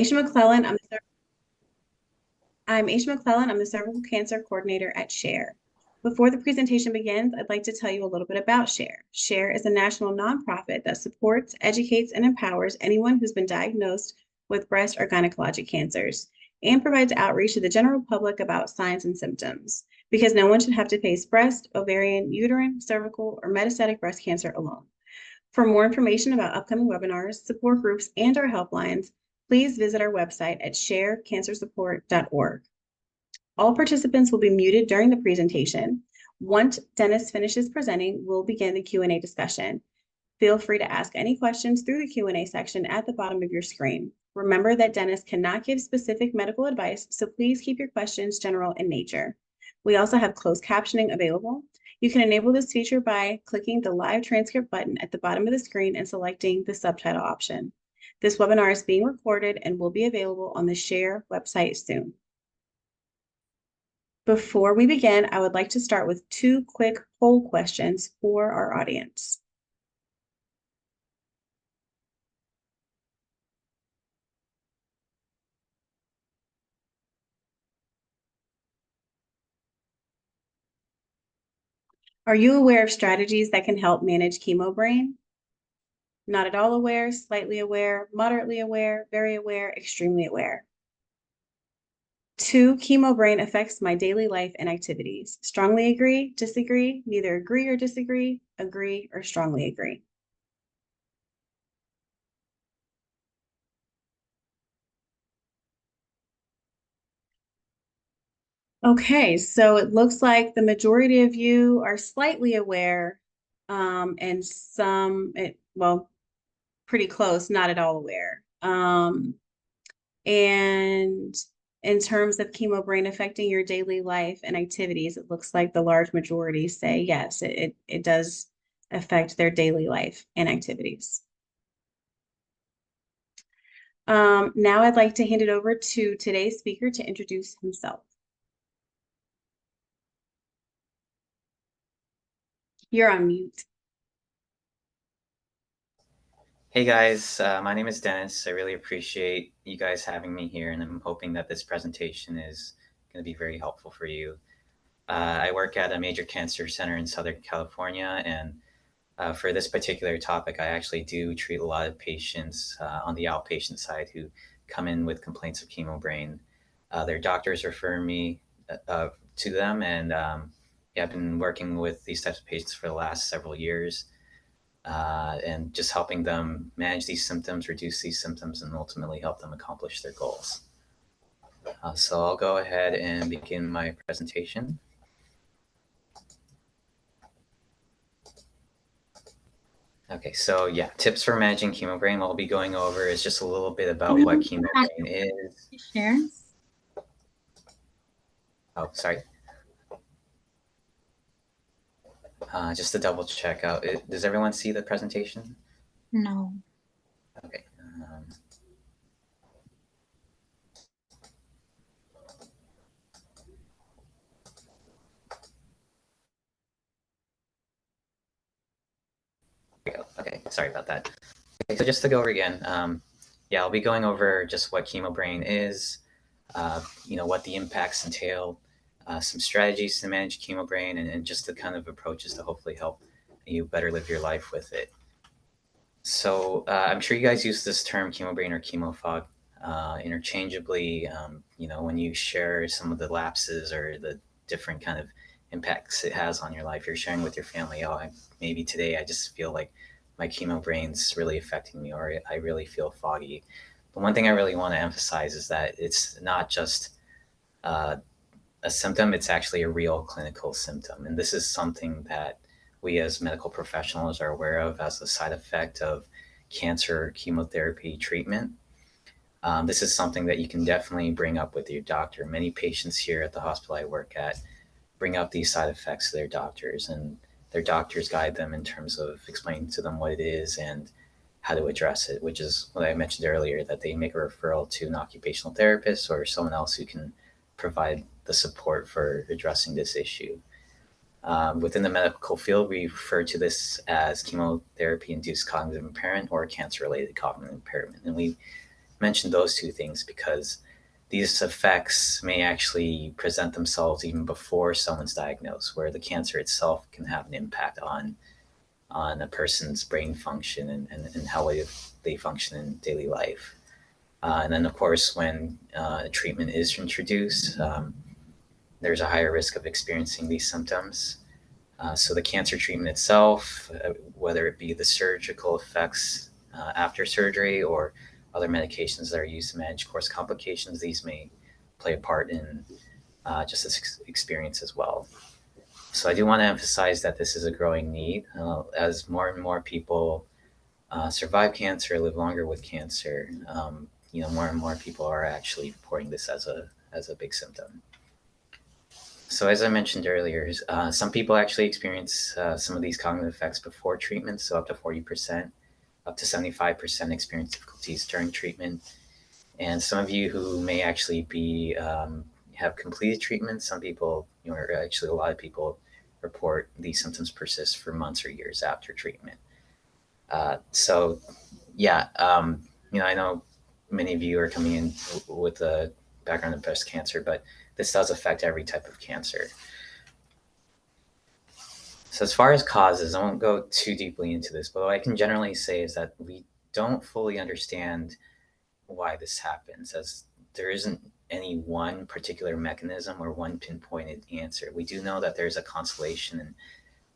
Aisha McClellan. I'm Aisha McClellan. I'm the Cervical Cancer Coordinator at SHARE. Before the presentation begins, I'd like to tell you a little bit about SHARE. SHARE is a national nonprofit that supports, educates, and empowers anyone who's been diagnosed with breast or gynecologic cancers and provides outreach to the general public about signs and symptoms because no one should have to face breast, ovarian, uterine, cervical, or metastatic breast cancer alone. For more information about upcoming webinars, support groups, and our helplines, please visit our website at sharecancersupport.org. All participants will be muted during the presentation. Once Dennis finishes presenting, we'll begin the Q&A discussion. Feel free to ask any questions through the Q&A section at the bottom of your screen. Remember that Dennis cannot give specific medical advice, so please keep your questions general in nature. We also have closed captioning available. You can enable this feature by clicking the live transcript button at the bottom of the screen and selecting the subtitle option. This webinar is being recorded and will be available on the SHARE website soon. Before we begin, I would like to start with two quick poll questions for our audience. Are you aware of strategies that can help manage Chemobrain? Not at all aware, slightly aware, moderately aware, very aware, extremely aware. 2, Chemobrain affects my daily life and activities. Strongly agree, disagree, neither agree or disagree, agree or strongly agree. Okay, so it looks like the majority of you are slightly aware, and some, well, pretty close, not at all aware. And in terms of Chemobrain affecting your daily life and activities, it looks like the large majority say yes, it does affect their daily life and activities. Now I'd like to hand it over to today's speaker to introduce himself. You're on mute. Hey guys, my name is Dennis. I really appreciate you guys having me here, and I'm hoping that this presentation is going to be very helpful for you. I work at a major cancer center in Southern California, and for this particular topic, I actually do treat a lot of patients on the outpatient side who come in with complaints of Chemobrain. Their doctors refer me to them, and yeah, I've been working with these types of patients for the last several years. And just helping them manage these symptoms, reduce these symptoms, and ultimately help them accomplish their goals. So I'll go ahead and begin my presentation. Okay, so yeah, tips for managing Chemobrain. What we'll be going over is just a little bit about what Chemobrain is. Share. Oh, sorry. Just to double check out, does everyone see the presentation? No. Okay. Okay, sorry about that. Okay, so just to go over again, yeah, I'll be going over just what Chemobrain is, what the impacts entail, some strategies to manage Chemobrain, and just the kind of approaches to hopefully help you better live your life with it. So I'm sure you guys use this term Chemobrain or chemofog interchangeably, when you share some of the lapses or the different kind of impacts it has on your life. You're sharing with your family, maybe today I just feel like my Chemobrain's really affecting me, or I really feel foggy. But one thing I really want to emphasize is that it's not just a symptom, it's actually a real clinical symptom. And this is something that we as medical professionals are aware of as a side effect of cancer chemotherapy treatment. This is something that you can definitely bring up with your doctor. Many patients here at the hospital I work at bring up these side effects to their doctors, and their doctors guide them in terms of explaining to them what it is and how to address it, which is what I mentioned earlier, that they make a referral to an occupational therapist or someone else who can provide the support for addressing this issue. Within the medical field, we refer to this as chemotherapy-induced cognitive impairment or cancer-related cognitive impairment. And we mention those two things because these effects may actually present themselves even before someone's diagnosed, where the cancer itself can have an impact on a person's brain function and how they function in daily life. And then, of course, when treatment is introduced, there's a higher risk of experiencing these symptoms. So the cancer treatment itself, whether it be the surgical effects after surgery or other medications that are used to manage course complications, these may play a part in just this experience as well. So I do want to emphasize that this is a growing need as more and more people survive cancer, live longer with cancer. More and more people are actually reporting this as a big symptom. So as I mentioned earlier, some people actually experience some of these cognitive effects before treatment, so up to 40%, up to 75% experience difficulties during treatment. And some of you who may actually be have completed treatment, some people, or actually a lot of people report these symptoms persist for months or years after treatment. So yeah, I know many of you are coming in with a background of breast cancer, but this does affect every type of cancer. So as far as causes, I won't go too deeply into this, but what I can generally say is that we don't fully understand why this happens, as there isn't any one particular mechanism or one pinpointed answer. We do know that there's a constellation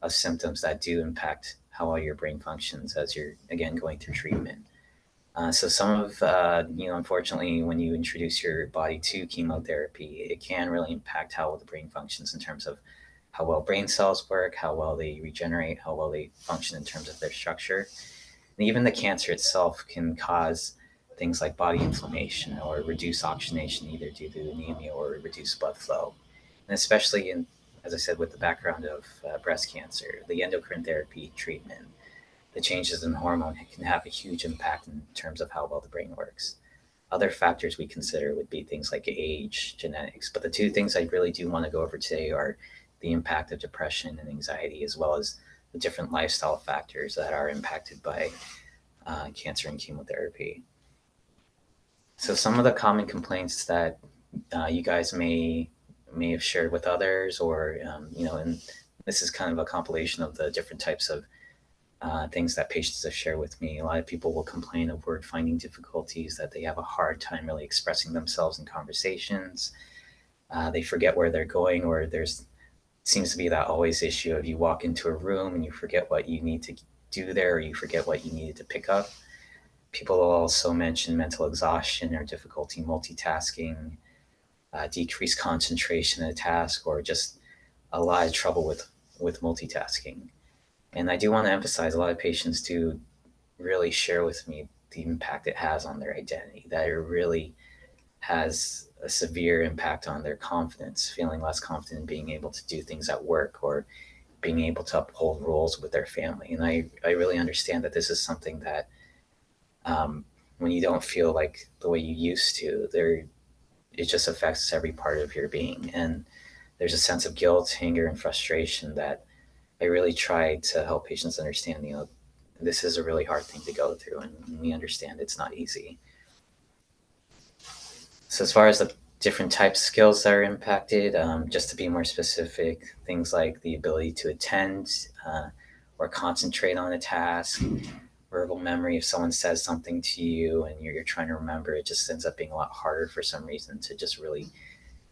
of symptoms that do impact how well your brain functions as you're, again, going through treatment. So some of, unfortunately, when you introduce your body to chemotherapy, it can really impact how the brain functions in terms of how well brain cells work, how well they regenerate, how well they function in terms of their structure. And even the cancer itself can cause things like body inflammation or reduced oxygenation, either due to anemia or reduced blood flow. And especially in, as I said, with the background of breast cancer, the endocrine therapy treatment, the changes in hormone can have a huge impact in terms of how well the brain works. Other factors we consider would be things like age, genetics. But the two things I really do want to go over today are the impact of depression and anxiety, as well as the different lifestyle factors that are impacted by cancer and chemotherapy. So some of the common complaints that you guys may have shared with others, or and this is kind of a compilation of the different types of things that patients have shared with me. A lot of people will complain of word finding difficulties, that they have a hard time really expressing themselves in conversations. They forget where they're going, or there's seems to be that always issue of you walk into a room and you forget what you need to do there, or you forget what you needed to pick up. People will also mention mental exhaustion or difficulty multitasking, decreased concentration in a task, or just a lot of trouble with multitasking. And I do want to emphasize a lot of patients do really share with me the impact it has on their identity, that it really has a severe impact on their confidence, feeling less confident in being able to do things at work or being able to uphold roles with their family. And I really understand that this is something that when you don't feel like the way you used to, it just affects every part of your being. And there's a sense of guilt, anger, and frustration that I really try to help patients understand, this is a really hard thing to go through, and we understand it's not easy. So as far as the different types of skills that are impacted, just to be more specific, things like the ability to attend or concentrate on a task, verbal memory. If someone says something to you and you're trying to remember, it just ends up being a lot harder for some reason to just really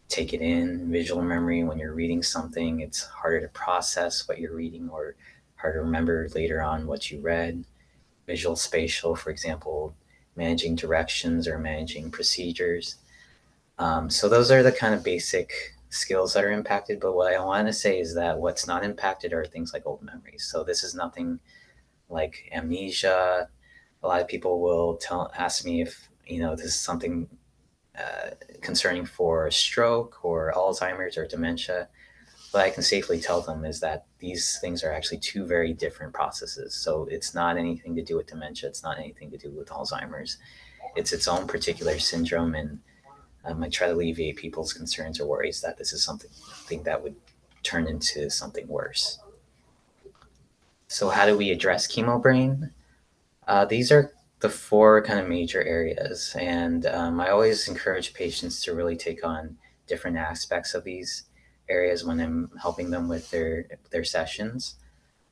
take it in. Visual memory, when you're reading something, it's harder to process what you're reading, or harder to remember later on what you read. Visual spatial, for example, managing directions or managing procedures. So those are the kind of basic skills that are impacted. But what I want to say is that what's not impacted are things like old memories. So this is nothing like amnesia. A lot of people will ask me if this is something concerning for stroke or Alzheimer's or dementia. What I can safely tell them is that these things are actually two very different processes. So it's not anything to do with dementia. It's not anything to do with Alzheimer's. It's its own particular syndrome. And I try to alleviate people's concerns or worries that this is something that would turn into something worse. So how do we address Chemobrain? These are the four kind of major areas, and I always encourage patients to really take on different aspects of these areas when I'm helping them with their sessions.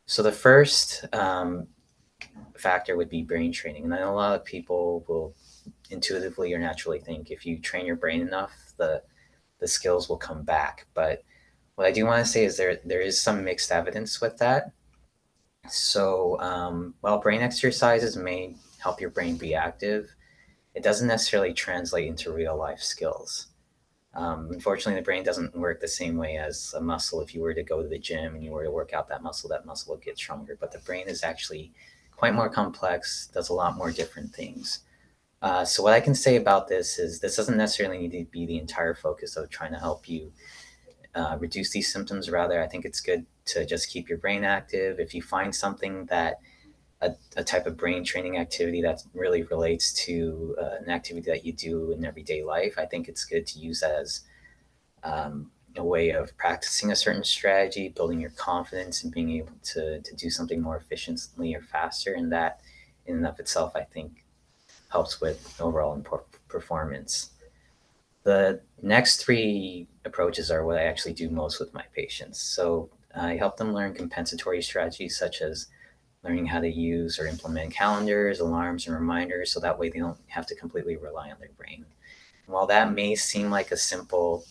So the first factor would be brain training, and I know a lot of people will intuitively or naturally think if you train your brain enough, the skills will come back. But what I do want to say is there is some mixed evidence with that. So while brain exercises may help your brain be active, it doesn't necessarily translate into real life skills. Unfortunately, the brain doesn't work the same way as a muscle. If you were to go to the gym and you were to work out that muscle will get stronger. But the brain is actually quite more complex, does a lot more different things. So what I can say about this is this doesn't necessarily need to be the entire focus of trying to help you reduce these symptoms. Rather, I think it's good to just keep your brain active. If you find something that a type of brain training activity that really relates to an activity that you do in everyday life, I think it's good to use that as a way of practicing a certain strategy, building your confidence, and being able to do something more efficiently or faster. And that, in and of itself, I think helps with overall performance. The next three approaches are what I actually do most with my patients. So I help them learn compensatory strategies such as learning how to use or implement calendars, alarms, and reminders so that way they don't have to completely rely on their brain. And while that may seem like a simple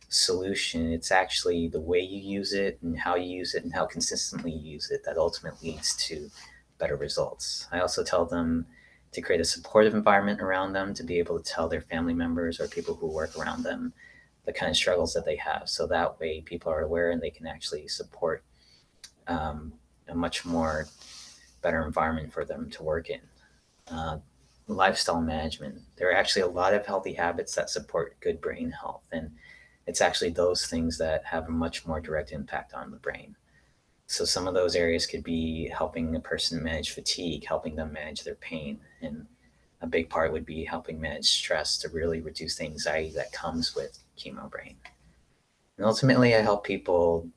solution, it's actually the way you use it and how you use it and how consistently you use it that ultimately leads to better results. I also tell them to create a supportive environment around them to be able to tell their family members or people who work around them the kind of struggles that they have. So that way people are aware and they can actually support a much more better environment for them to work in. Uh, Lifestyle management. There are actually a lot of healthy habits that support good brain health. And it's actually those things that have a much more direct impact on the brain. So some of those areas could be helping a person manage fatigue, helping them manage their pain. And a big part would be helping manage stress to really reduce the anxiety that comes with Chemobrain. And ultimately, I help people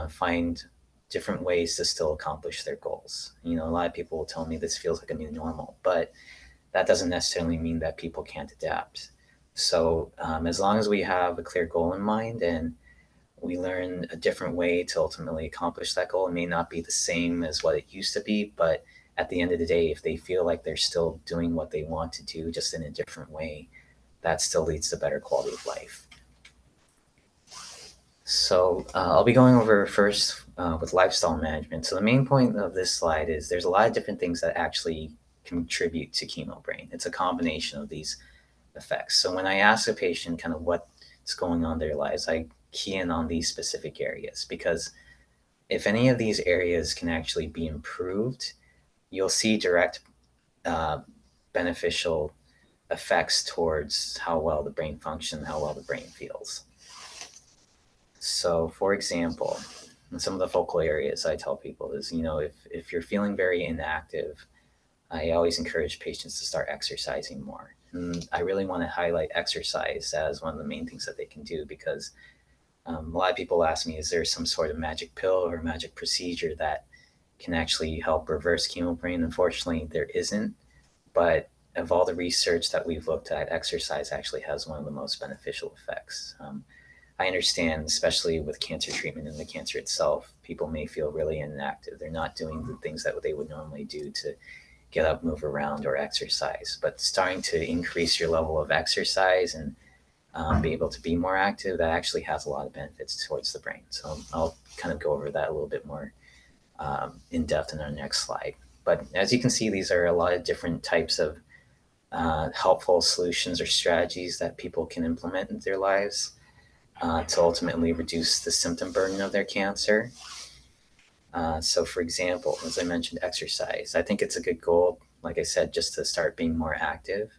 find different ways to still accomplish their goals. You know, a lot of people will tell me this feels like a new normal, but that doesn't necessarily mean that people can't adapt. So, as long as we have a clear goal in mind and we learn a different way to ultimately accomplish that goal, it may not be the same as what it used to be, but at the end of the day, if they feel like they're still doing what they want to do just in a different way, that still leads to better quality of life. So I'll be going over first with lifestyle management. So the main point of this slide is there's a lot of different things that actually contribute to Chemobrain. It's a combination of these effects. So when I ask a patient kind of what's going on in their lives, I key in on these specific areas because if any of these areas can actually be improved, you'll see direct uh, beneficial effects towards how well the brain functions, how well the brain feels. So, for example, some of the focal areas I tell people is, you know, if you're feeling very inactive, I always encourage patients to start exercising more. And I really want to highlight exercise as one of the main things that they can do because a lot of people ask me, is there some sort of magic pill or magic procedure that can actually help reverse Chemobrain? Unfortunately, there isn't. But of all the research that we've looked at, exercise actually has one of the most beneficial effects. I understand, especially with cancer treatment and the cancer itself, people may feel really inactive. They're not doing the things that they would normally do to get up, move around, or exercise. But starting to increase your level of exercise and be able to be more active, that actually has a lot of benefits towards the brain. So I'll kind of go over that a little bit more in depth in our next slide. But as you can see, these are a lot of different types of helpful solutions or strategies that people can implement in their lives to ultimately reduce the symptom burden of their cancer. So, for example, as I mentioned, exercise. I think it's a good goal, like I said, just to start being more active.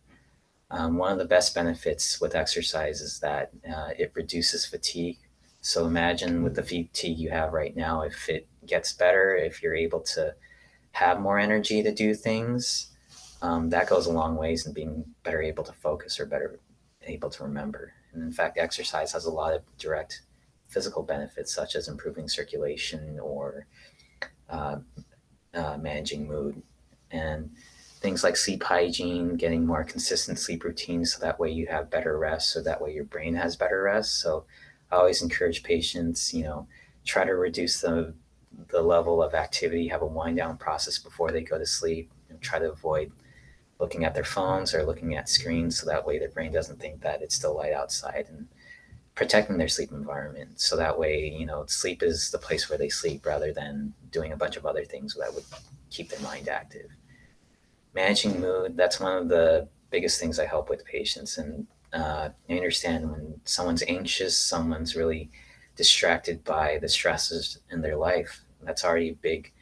One of the best benefits with exercise is that it reduces fatigue. So imagine with the fatigue you have right now, if it gets better, if you're able to have more energy to do things, that goes a long ways in being better able to focus or better able to remember. And in fact, exercise has a lot of direct physical benefits, such as improving circulation or uh, managing mood. And things like sleep hygiene, getting more consistent sleep routines so that way you have better rest, so that way your brain has better rest. So I always encourage patients, try to reduce the level of activity, have a wind down process before they go to sleep, try to avoid looking at their phones or looking at screens so that way their brain doesn't think that it's still light outside, and protecting their sleep environment so that way sleep is the place where they sleep rather than doing a bunch of other things that would keep their mind active. Managing mood, that's one of the biggest things I help with patients. And I understand when someone's anxious, someone's really distracted by the stresses in their life, that's already a big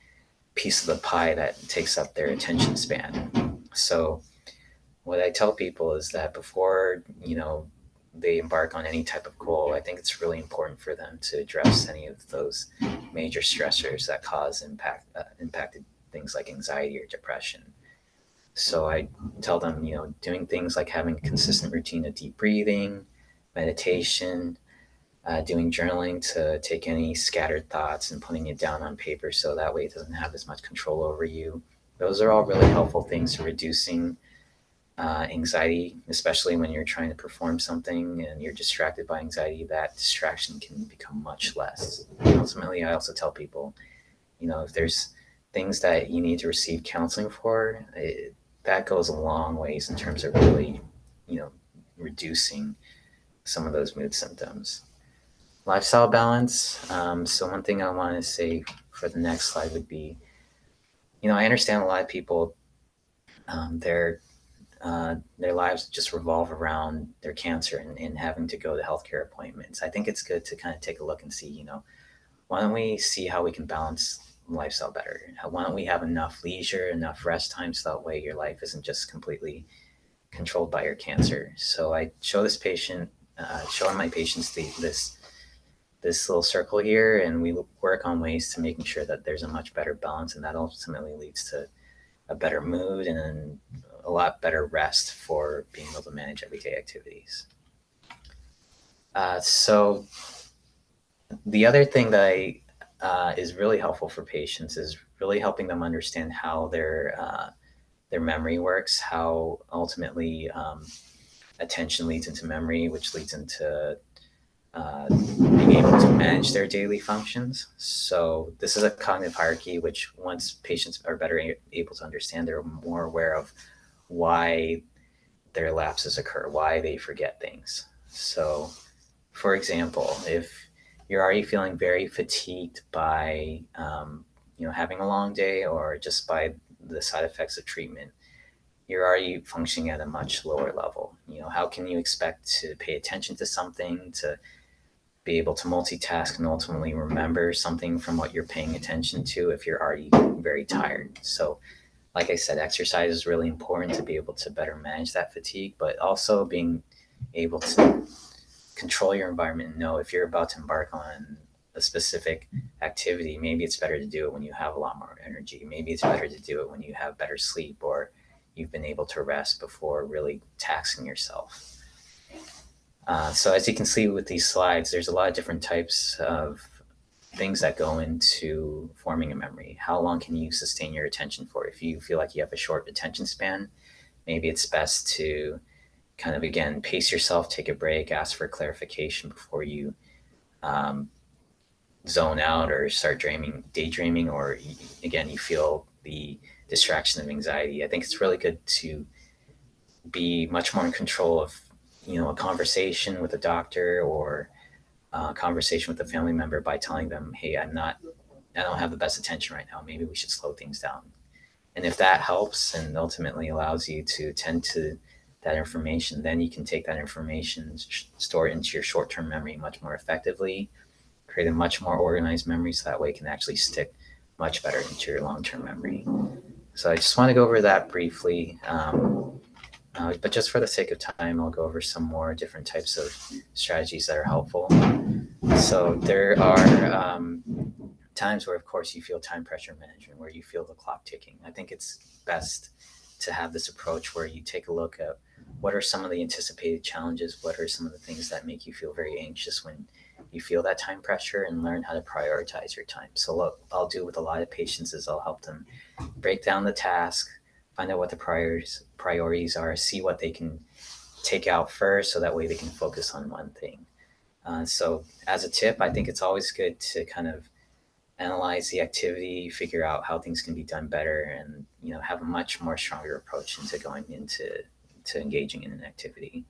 piece of the pie that takes up their attention span. So what I tell people is that before, they embark on any type of goal, I think it's really important for them to address any of those major stressors that cause impacted things like anxiety or depression. So I tell them, doing things like having a consistent routine of deep breathing, meditation, doing journaling to take any scattered thoughts and putting it down on paper so that way it doesn't have as much control over you. Those are all really helpful things to reducing anxiety, especially when you're trying to perform something and you're distracted by anxiety. That distraction can become much less. And ultimately, I also tell people, if there's things that you need to receive counseling for, that goes a long ways in terms of really, you know, reducing some of those mood symptoms. Lifestyle balance. So one thing I want to say for the next slide would be, I understand a lot of people, um, their their lives just revolve around their cancer and having to go to healthcare appointments. I think it's good to kind of take a look and see, why don't we see how we can balance lifestyle better? Why don't we have enough leisure, enough rest time, so that way your life isn't just completely controlled by your cancer. So I show this patient, showing my patients this little circle here, and we work on ways to making sure that there's a much better balance, and that ultimately leads to a better mood and a lot better rest for being able to manage everyday activities. So the other thing that is really helpful for patients is really helping them understand how their memory works, how ultimately attention leads into memory, which leads into being able to manage their daily functions. So this is a cognitive hierarchy, which once patients are better able to understand, they're more aware of why their lapses occur, why they forget things. So, for example, if you're already feeling very fatigued by, having a long day or just by the side effects of treatment, you're already functioning at a much lower level. How can you expect to pay attention to something, to be able to multitask and ultimately remember something from what you're paying attention to if you're already very tired? So like I said, exercise is really important to be able to better manage that fatigue, but also being able to control your environment and know if you're about to embark on a specific activity, maybe it's better to do it when you have a lot more energy. Maybe it's better to do it when you have better sleep or you've been able to rest before really taxing yourself. So as you can see with these slides, there's a lot of different types of things that go into forming a memory. How long can you sustain your attention for? If you feel like you have a short attention span, maybe it's best to kind of, again, pace yourself, take a break, ask for clarification before you um, zone out or start daydreaming, or again, you feel the distraction of anxiety. I think it's really good to be much more in control of, a conversation with a doctor or a conversation with a family member by telling them, hey, I don't have the best attention right now. Maybe we should slow things down. And if that helps and ultimately allows you to tend to that information, then you can take that information, store it into your short term memory much more effectively, create a much more organized memory so that way it can actually stick much better into your long term memory. So I just want to go over that briefly. But just for the sake of time, I'll go over some more different types of strategies that are helpful. So there are times where, of course, you feel time pressure management, where you feel the clock ticking. I think it's best to have this approach where you take a look at what are some of the anticipated challenges, what are some of the things that make you feel very anxious when you feel that time pressure, and learn how to prioritize your time. So what I'll do with a lot of patients is I'll help them break down the task, find out what the priorities are, see what they can take out first, so that way they can focus on one thing. So as a tip, I think it's always good to kind of analyze the activity, figure out how things can be done better, and have a much more stronger approach into going into engaging in an activity.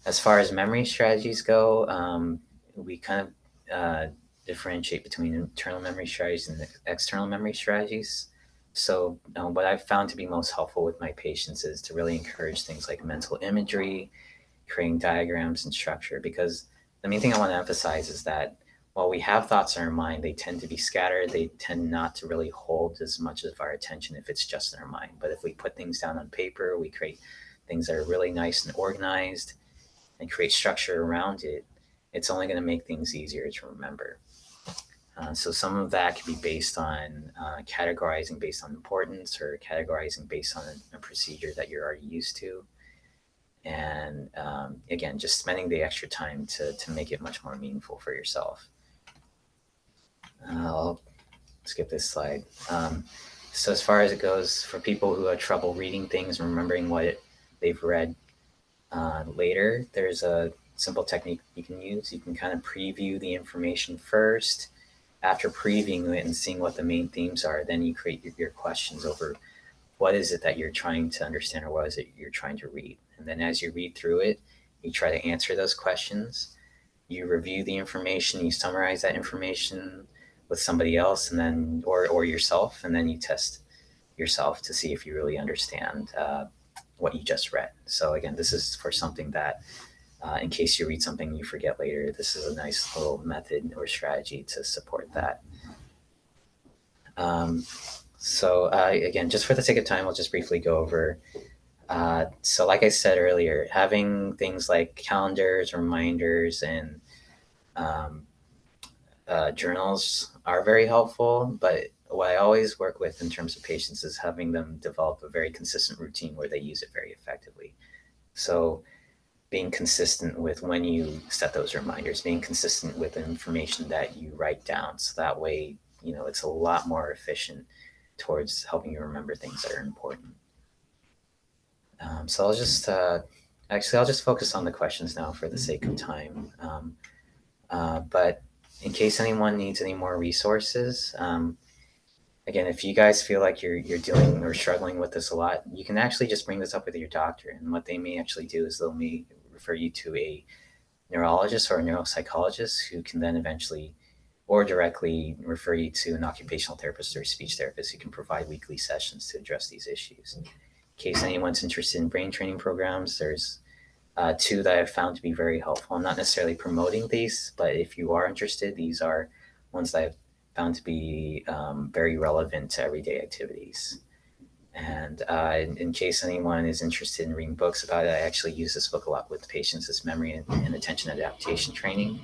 As far as memory strategies go, we kind of differentiate between internal memory strategies and external memory strategies. So what I've found to be most helpful with my patients is to really encourage things like mental imagery, creating diagrams and structure, because the main thing I want to emphasize is that while we have thoughts in our mind, they tend to be scattered. They tend not to really hold as much of our attention if it's just in our mind. But if we put things down on paper, we create things that are really nice and organized and create structure around it, it's only going to make things easier to remember. So some of that can be based on categorizing based on importance, or categorizing based on a procedure that you're already used to. And again, just spending the extra time to make it much more meaningful for yourself. I'll skip this slide. So as far as it goes, for people who have trouble reading things and remembering what they've read later, there's a simple technique you can use. You can kind of preview the information first. After previewing it and seeing what the main themes are, then you create your questions over what is it that you're trying to understand, or what is it you're trying to read. And then as you read through it, you try to answer those questions. You review the information, you summarize that information with somebody else, and then or yourself, and then you test yourself to see if you really understand what you just read. So again, this is for something that in case you read something and you forget later, this is a nice little method or strategy to support that. So again, just for the sake of time, I'll just briefly go over. So like I said earlier, having things like calendars, reminders, and journals are very helpful. But what I always work with in terms of patients is having them develop a very consistent routine where they use it very effectively. So being consistent with when you set those reminders, being consistent with the information that you write down. So that way, it's a lot more efficient towards helping you remember things that are important. So I'll just focus on the questions now for the sake of time. But in case anyone needs any more resources, again, if you guys feel like you're dealing or struggling with this a lot, you can actually just bring this up with your doctor. And what they may actually do is they'll may refer you to a neurologist or a neuropsychologist, who can then eventually or directly refer you to an occupational therapist or a speech therapist who can provide weekly sessions to address these issues. In case anyone's interested in brain training programs, there's two that I've found to be very helpful. I'm not necessarily promoting these, but if you are interested, these are ones that I've found to be very relevant to everyday activities. And in case anyone is interested in reading books about it, I actually use this book a lot with patients. It's Memory and Attention Adaptation Training.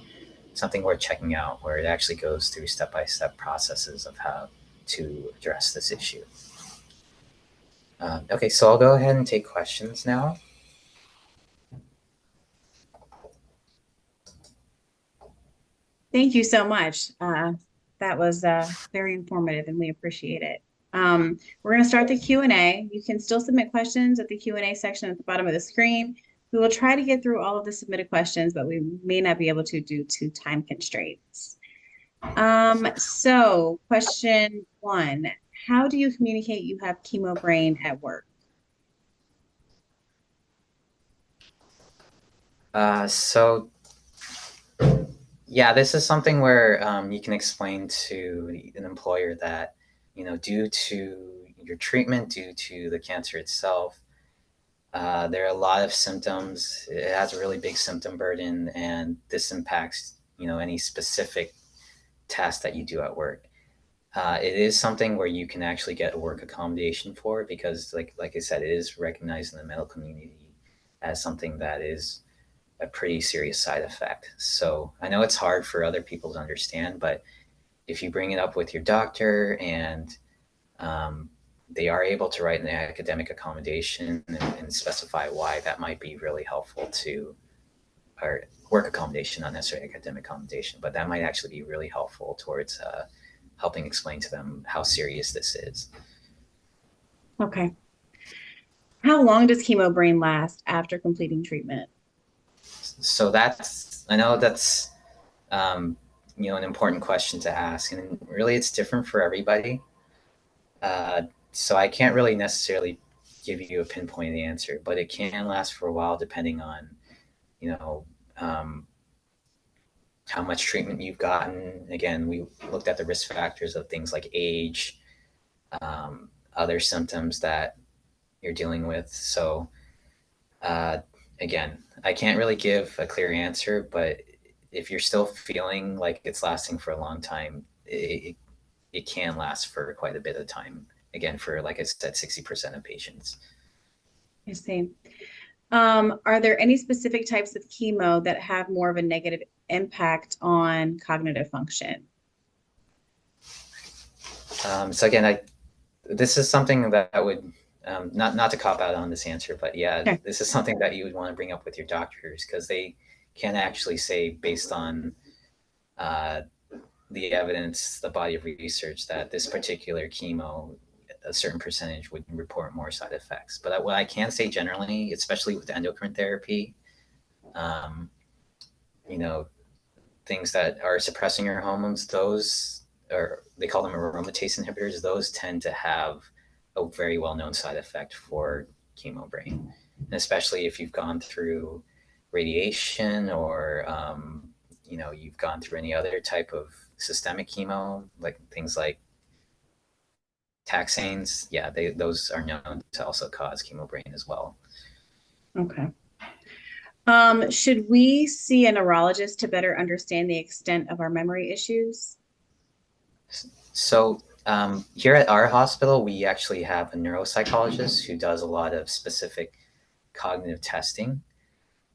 Something worth checking out, where it actually goes through step-by-step processes of how to address this issue. Okay, so I'll go ahead and take questions now. Thank you so much. That was very informative, and we appreciate it. We're going to start the Q&A. You can still submit questions at the Q&A section at the bottom of the screen. We will try to get through all of the submitted questions, but we may not be able to due to time constraints. So question 1, how do you communicate you have Chemobrain at work? So yeah, this is something where you can explain to an employer that, due to your treatment, due to the cancer itself, there are a lot of symptoms. It has a really big symptom burden, and this impacts, any specific task that you do at work. It is something where you can actually get a work accommodation for, because like I said, it is recognized in the medical community as something that is a pretty serious side effect. So I know it's hard for other people to understand, but if you bring it up with your doctor and they are able to write an academic accommodation and specify why, that might be really helpful to, or work accommodation, not necessarily academic accommodation, but that might actually be really helpful towards helping explain to them how serious this is. Okay. How long does Chemobrain last after completing treatment? So I know that's um, an important question to ask, and really it's different for everybody. Uh, so I can't really necessarily give you a pinpoint answer, but it can last for a while depending on you know um, how much treatment you've gotten. Again, we looked at the risk factors of things like age, other symptoms that you're dealing with. So uh, again, I can't really give a clear answer, but if you're still feeling like it's lasting for a long time, it can last for quite a bit of time. Again, for like I said, 60% of patients. I see. Are there any specific types of chemo that have more of a negative impact on cognitive function? So again, this is something that I would not to cop out on this answer, but yeah, Okay. this is something that you would want to bring up with your doctors because they can actually say based on uh, the evidence, the body of research, that this particular chemo, a certain percentage would report more side effects. But what I can say generally, especially with endocrine therapy, um, you know, things that are suppressing your hormones, those, or they call them aromatase inhibitors, those tend to have a very well known side effect for Chemobrain. And especially if you've gone through radiation or, you've gone through any other type of systemic chemo, like things like taxanes, yeah, those are known to also cause Chemobrain as well. Okay. Should we see a neurologist to better understand the extent of our memory issues? So here at our hospital, we actually have a neuropsychologist who does a lot of specific cognitive testing.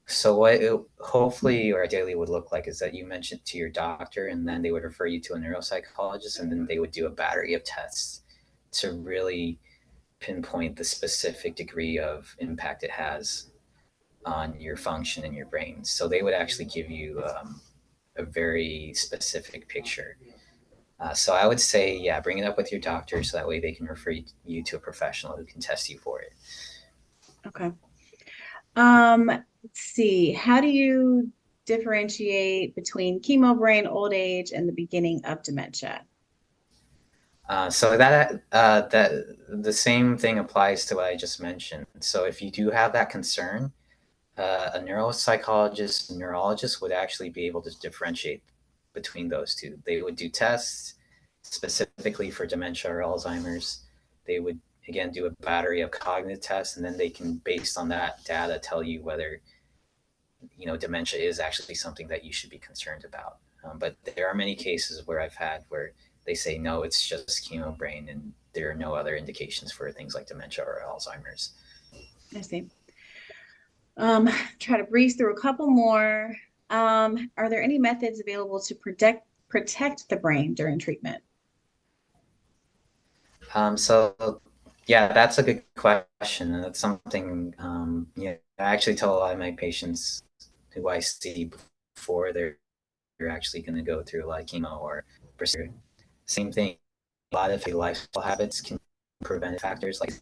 So what it hopefully or ideally would look like is that you mention it to your doctor, and then they would refer you to a neuropsychologist, and then they would do a battery of tests to really pinpoint the specific degree of impact it has on your function in your brain. So they would actually give you a very specific picture. So I would say, yeah, bring it up with your doctor so that way they can refer you to a professional who can test you for it. Okay. Let's see. How do you differentiate between chemo brain, old age, and the beginning of dementia? So that the same thing applies to what I just mentioned. So if you do have that concern, a neuropsychologist, neurologist would actually be able to differentiate between those two. They would do tests specifically for dementia or Alzheimer's. They would again do a battery of cognitive tests, and then they can, based on that data, tell you whether dementia is actually something that you should be concerned about. But there are many cases where I've had where they say no, it's just Chemobrain, and there are no other indications for things like dementia or Alzheimer's. I see. Try to breeze through a couple more. Are there any methods available to protect the brain during treatment? So yeah, that's a good question, and that's something I actually tell a lot of my patients who I see before they're actually going to go through a lot of chemo or procedure. Same thing. A lot of the lifestyle habits can prevent factors like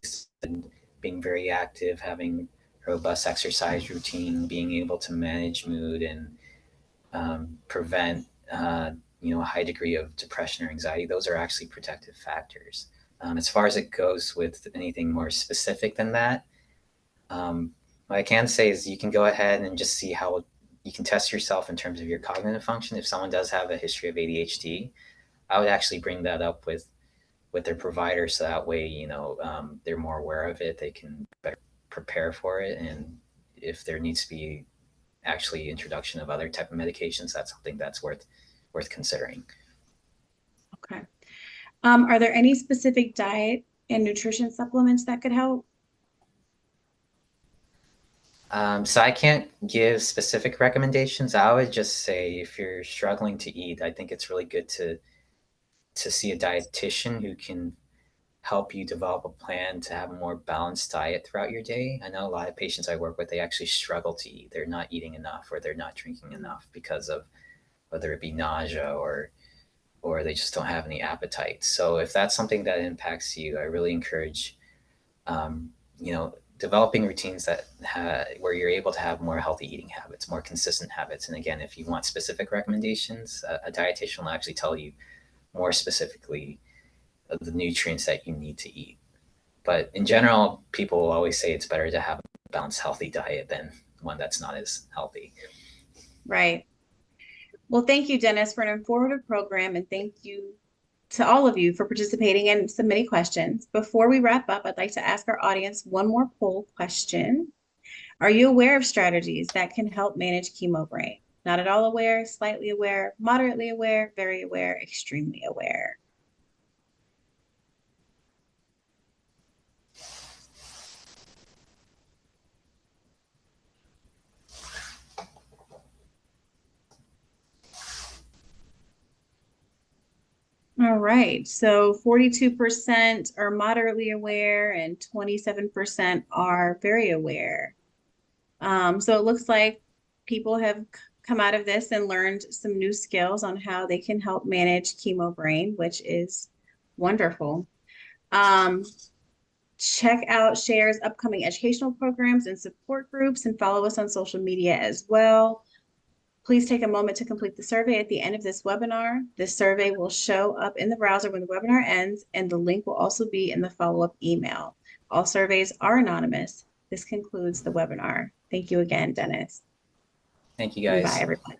being very active, having robust exercise routine, being able to manage mood and prevent a high degree of depression or anxiety. Those are actually protective factors. As far as it goes with anything more specific than that, what I can say is you can go ahead and just see how you can test yourself in terms of your cognitive function. If someone does have a history of ADHD, I would actually bring that up with their provider, so that way they're more aware of it. They can better prepare for it, and if there needs to be actually introduction of other type of medications, that's something that's worth considering. Okay. Are there any specific diet and nutrition supplements that could help? So I can't give specific recommendations. I would just say if you're struggling to eat, I think it's really good to see a dietitian who can help you develop a plan to have a more balanced diet throughout your day. I know a lot of patients I work with, they actually struggle to eat. They're not eating enough or they're not drinking enough because of whether it be nausea or they just don't have any appetite. So if that's something that impacts you, I really encourage You know, developing routines that where you're able to have more healthy eating habits, more consistent habits. And again, if you want specific recommendations, a dietitian will actually tell you more specifically the nutrients that you need to eat. But in general, people will always say it's better to have a balanced, healthy diet than one that's not as healthy. Right. Well, thank you, Dennis, for an informative program, and thank you to all of you for participating and submitting questions. Before we wrap up, I'd like to ask our audience one more poll question. Are you aware of strategies that can help manage Chemobrain? Not at all aware, slightly aware, moderately aware, very aware, extremely aware. All right, so 42% are moderately aware and 27% are very aware. So it looks like people have come out of this and learned some new skills on how they can help manage Chemobrain, which is wonderful. Check out Share's upcoming educational programs and support groups and follow us on social media as well. Please take a moment to complete the survey at the end of this webinar. This survey will show up in the browser when the webinar ends, and the link will also be in the follow-up email. All surveys are anonymous. This concludes the webinar. Thank you again, Dennis. Thank you And bye, guys. everyone.